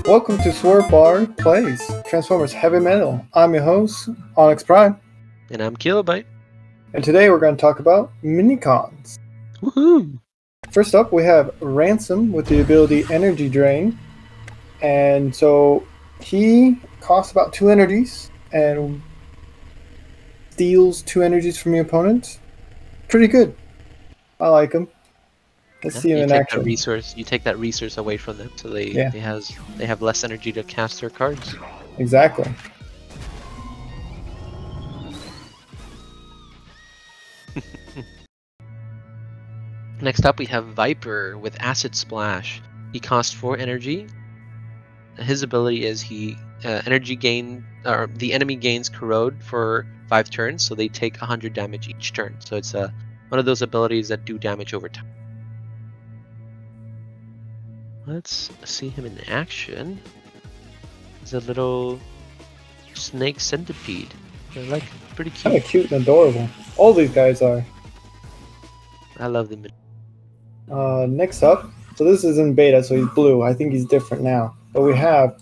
Welcome to Swerve Plays Transformers Heavy Metal. I'm your host, Onyx Prime. And I'm Kilobyte. And today we're going to talk about minicons. Woohoo! First up, we have RANSOM with the ability Energy Drain. And so he costs about 2 energies and steals 2 energies from your opponent. Pretty good. I like him. Let's see him in action. You take that resource away from them, so they have less energy to cast their cards. Exactly. Next up, we have Viper with Acid Splash. He costs 4 energy. His ability is the enemy gains corrode for 5 turns, so they take 100 damage each turn. So it's one of those abilities that do damage over time. Let's see him in action. He's a little snake centipede. They're like pretty cute. Kind of cute and adorable. All these guys are. I love them. Next up, so this is in beta, so he's blue. I think he's different now. But we have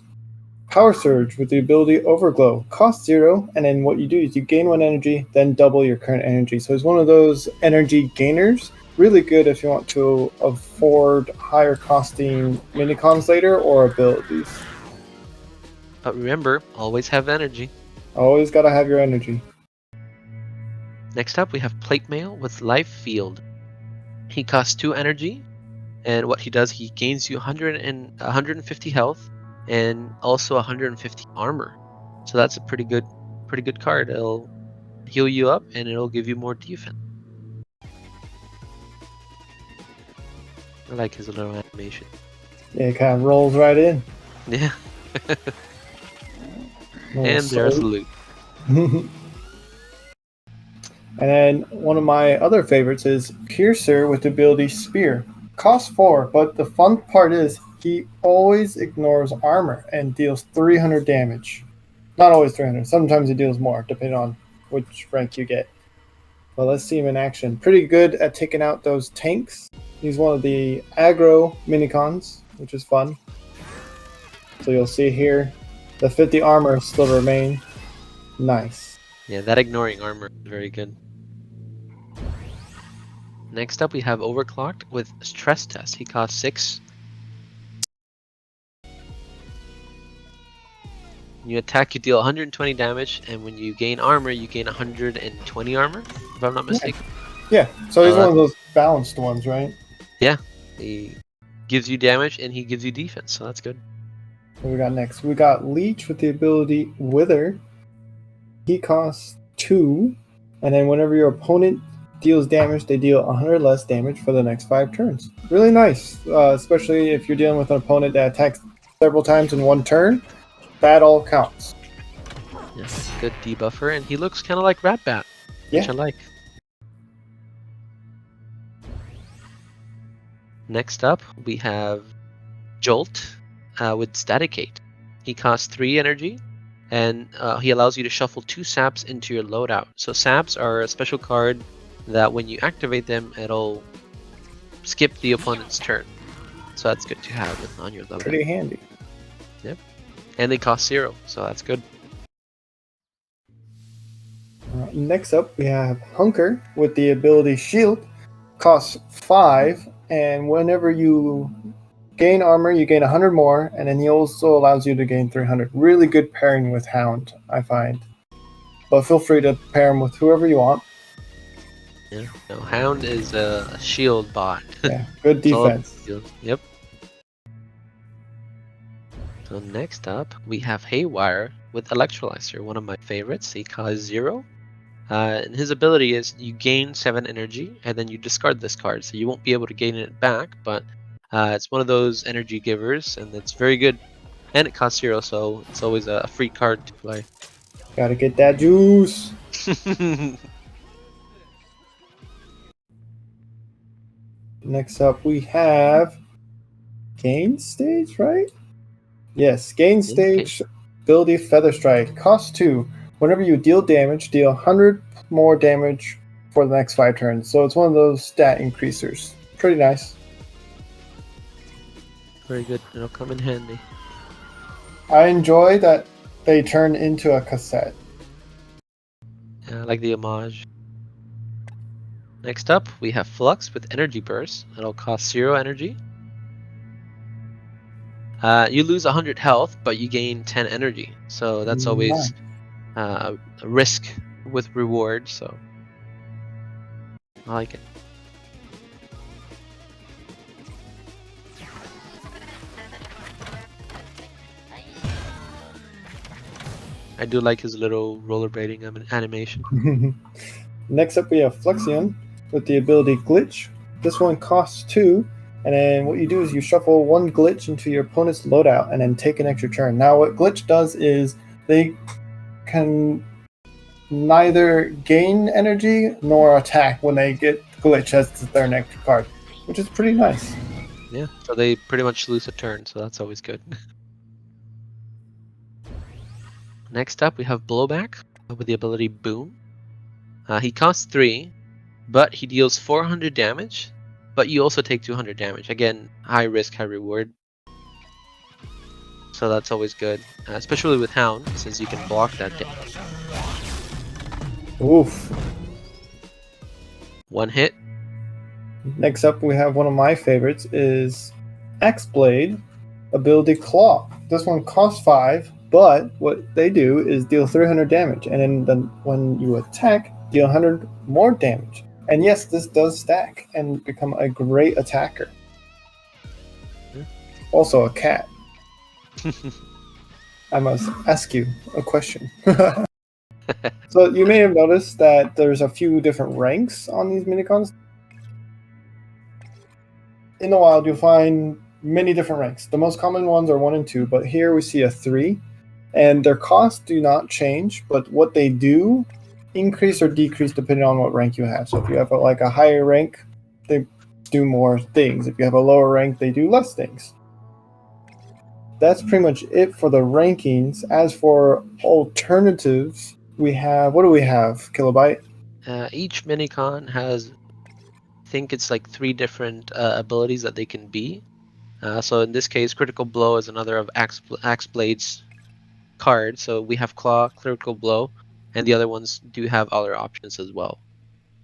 Power Surge with the ability Overglow. Cost 0, and then what you do is you gain 1 energy, then double your current energy. So he's one of those energy gainers. Really good if you want to afford higher costing minicons later or abilities. But remember, always have energy. Always gotta have your energy. Next up, we have Plate Mail with Life Field. He costs 2 energy, and what he does, he gains you 150 health and also 150 armor. So that's a pretty good card. It'll heal you up and it'll give you more defense. I like his little animation. Yeah, it kind of rolls right in. Yeah. And there's loot. And then one of my other favorites is Piercer with the ability Spear. Costs 4, but the fun part is he always ignores armor and deals 300 damage. Not always 300. Sometimes he deals more, depending on which rank you get. Well, let's see him in action. Pretty good at taking out those tanks. He's one of the aggro minicons, which is fun. So you'll see here, the 50 armor still remain. Nice. Yeah, that ignoring armor is very good. Next up, we have Overclocked with Stress Test. He costs 6. When you attack, you deal 120 damage, and when you gain armor, you gain 120 armor, if I'm not mistaken. Yeah, so he's one of those balanced ones, right? Yeah, he gives you damage and he gives you defense, so that's good. What we got next? We got Leech with the ability Wither. He costs 2, and then whenever your opponent deals damage, they deal 100 less damage for the next 5 turns. Really nice, especially if you're dealing with an opponent that attacks several times in one turn. That all counts. Yes, good debuffer, and he looks kind of like Ratbat, which I like. Next up, we have Jolt with Staticate. He costs 3 energy, and he allows you to shuffle 2 saps into your loadout. So saps are a special card that when you activate them, it'll skip the opponent's turn. So that's good to have on your loadout. Pretty handy. Yep. And they cost 0, so that's good. Next up, we have HUNKER with the ability Shield. Costs 5. And whenever you gain armor, you gain 100 more, and then he also allows you to gain 300. Really good pairing with Hound, I find. But feel free to pair him with whoever you want. Yeah, no, Hound is a shield bot. Yeah, good defense. Yep. So next up, we have HAYWIRE with Electrolizer, one of my favorites. He costs 0. And his ability is you gain 7 energy, and then you discard this card. So you won't be able to gain it back, but it's one of those energy givers, and it's very good. And it costs 0, so it's always a free card to play. Gotta get that juice. Next up, we have GAINSTAGE, right? Yes, GAINSTAGE ability Featherstrike. Cost 2. Whenever you deal damage, deal 100 more damage for the next 5 turns. So it's one of those stat increasers. Pretty nice. Very good. It'll come in handy. I enjoy that they turn into a cassette. Yeah, I like the homage. Next up, we have Flux with Energy Burst. It'll cost 0 energy. You lose 100 health, but you gain 10 energy. So that's always a risk with reward. So I like it. I do like his little rollerblading animation. Next up, we have Flexion with the ability Glitch. This one costs 2, and then what you do is you shuffle 1 glitch into your opponent's loadout and then take an extra turn. Now, what Glitch does is they can neither gain energy nor attack when they get Glitch as their next card, which is pretty nice. Yeah, so they pretty much lose a turn, so that's always good. Next up, we have Blowback with the ability Boom. He costs 3, but he deals 400 damage, but you also take 200 damage. Again, high risk, high reward. So that's always good, especially with Hound, since you can block that damage. Oof. 1 hit. Next up, we have one of my favorites is X-Blade, ability Claw. This one costs 5, but what they do is deal 300 damage, and then when you attack, deal 100 more damage. And yes, this does stack and become a great attacker. Also a cat. I must ask you a question. So you may have noticed that there's a few different ranks on these minicons. In the wild, you'll find many different ranks. The most common ones are 1 and 2, but here we see a 3. And their costs do not change, but what they do increase or decrease depending on what rank you have. So if you have a higher rank, they do more things. If you have a lower rank, they do less things. That's pretty much it for the rankings. As for alternatives, we have, what do we have, Kilobyte? Each minicon has, I think it's like 3 different abilities that they can be. So in this case, Critical Blow is another of Axe Blade's cards. So we have Claw, Critical Blow, and the other ones do have other options as well.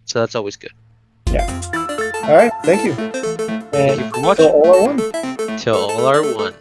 So that's always good. Yeah. All right. Thank you. Thank you for watching. Till all are one. Till all are one.